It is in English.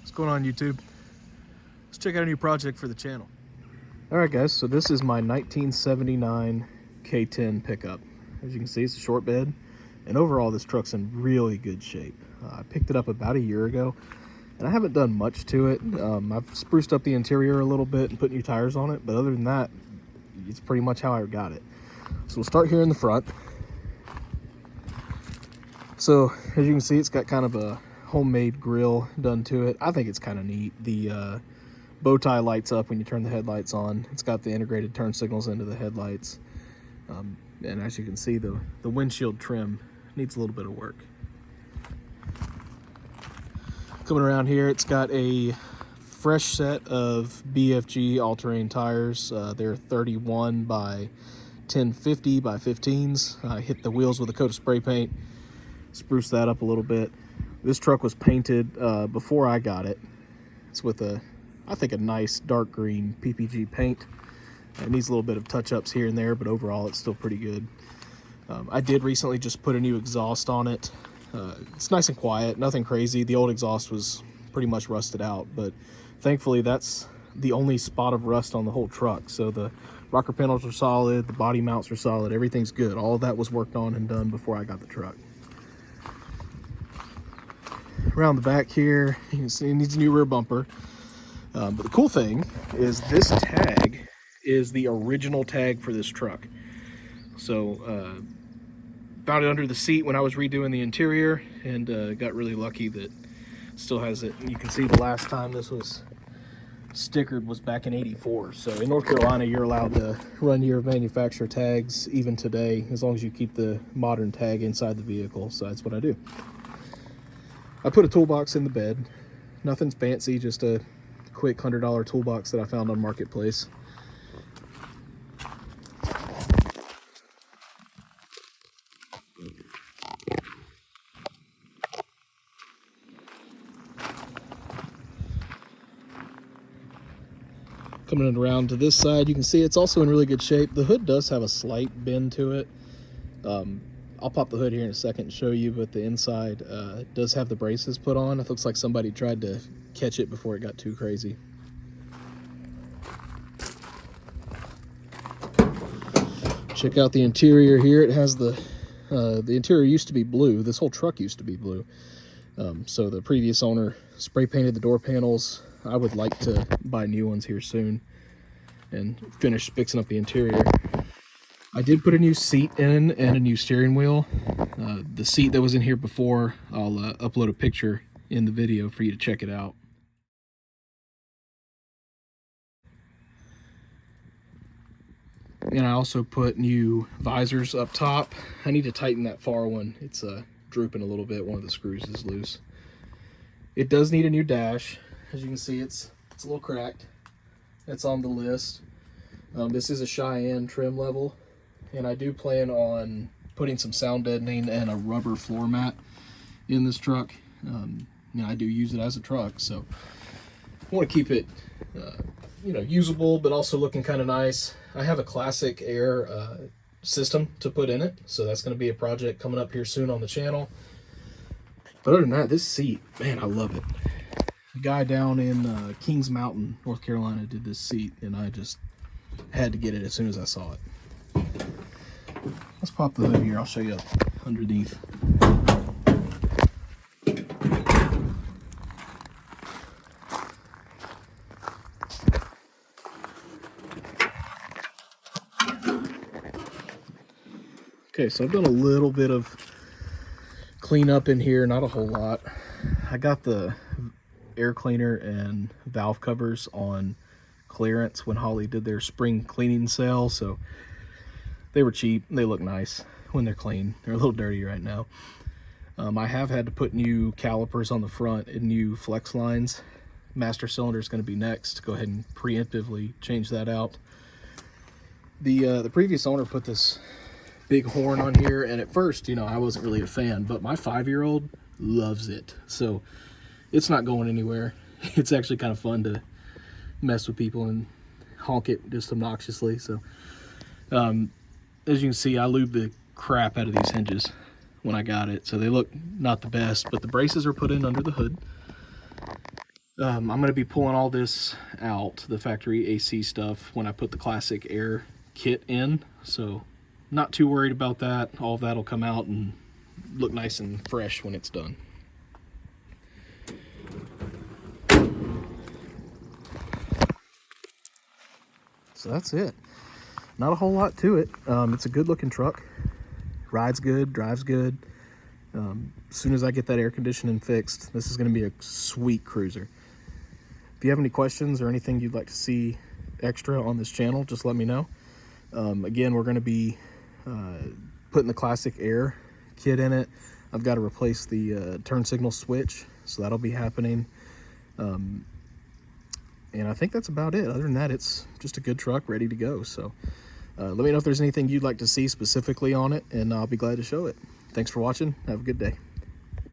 What's going on, YouTube? Let's check out a new project for the channel. Alright guys, so this is my 1979 K10 pickup. As you can see, it's a short bed, and overall this truck's in really good shape. I picked it up about a year ago, and I haven't done much to it. I've spruced up the interior a little bit and put new tires on it, but other than that, it's pretty much how I got it. So we'll start here in the front. So as you can see, it's got kind of a homemade grill done to it. I think it's kind of neat. The bow tie lights up when you turn the headlights on. It's got the integrated turn signals into the headlights. And as you can see, the windshield trim needs a little bit of work. Coming around here, it's got a fresh set of BFG all-terrain tires. They're 31 by 1050 by 15s. I hit the wheels with a coat of spray paint, spruced that up a little bit. This truck was painted before I got it. It's with I think a nice dark green PPG paint. It needs a little bit of touch-ups here and there, but overall it's still pretty good. I did recently just put a new exhaust on it. It's nice and quiet, nothing crazy. The old exhaust was pretty much rusted out, but thankfully that's the only spot of rust on the whole truck. So the rocker panels are solid, the body mounts are solid, everything's good. All of that was worked on and done before I got the truck. Around the back here, you can see it needs a new rear bumper. But the cool thing is this tag is the original tag for this truck. So found it under the seat when I was redoing the interior, and got really lucky that it still has it. You can see the last time this was stickered was back in '84. So in North Carolina, you're allowed to run your manufacturer tags even today, as long as you keep the modern tag inside the vehicle. So that's what I do. I put a toolbox in the bed. Nothing's fancy, just a quick $100 toolbox that I found on Marketplace. Coming around to this side, you can see it's also in really good shape. The hood does have a slight bend to it. I'll pop the hood here in a second and show you, but the inside does have the braces put on. It looks like somebody tried to catch it before it got too crazy. Check out the interior here. It has the interior used to be blue. This whole truck used to be blue. So the previous owner spray painted the door panels. I would like to buy new ones here soon and finish fixing up the interior. I did put a new seat in and a new steering wheel. The seat that was in here before, I'll upload a picture in the video for you to check it out. And I also put new visors up top. I need to tighten that far one. It's drooping a little bit. One of the screws is loose. It does need a new dash. As you can see, it's a little cracked. It's on the list. This is a Cheyenne trim level, and I do plan on putting some sound deadening and a rubber floor mat in this truck. I do use it as a truck, so I want to keep it usable, but also looking kind of nice. I have a classic air system to put in it, so that's going to be a project coming up here soon on the channel. But other than that, this seat, man, I love it. A guy down in Kings Mountain, North Carolina, did this seat, and I just had to get it as soon as I saw it. Let's pop the hood here. I'll show you underneath. Okay, so I've done a little bit of cleanup in here, not a whole lot. I got the air cleaner and valve covers on clearance when Holly did their spring cleaning sale, so they were cheap. They look nice when they're clean. They're a little dirty right now. I have had to put new calipers on the front and new flex lines. Master cylinder is going to be next. Go ahead and preemptively change that out. The previous owner put this big horn on here, and at first, I wasn't really a fan, but my 5-year-old loves it, so it's not going anywhere. It's actually kind of fun to mess with people and honk it just obnoxiously. So as you can see, I lubed the crap out of these hinges when I got it, so they look not the best, but the braces are put in under the hood. I'm going to be pulling all this out, the factory AC stuff, when I put the classic air kit in. So not too worried about that. All of that will come out and look nice and fresh when it's done. So that's it. Not a whole lot to it. It's a good looking truck. Rides good, drives good. As soon as I get that air conditioning fixed, this is going to be a sweet cruiser. If you have any questions or anything you'd like to see extra on this channel, just let me know. Again, we're going to be putting the classic air kit in it. I've got to replace the turn signal switch, so that'll be happening. And I think that's about it. Other than that, it's just a good truck ready to go. So let me know if there's anything you'd like to see specifically on it, and I'll be glad to show it. Thanks for watching. Have a good day.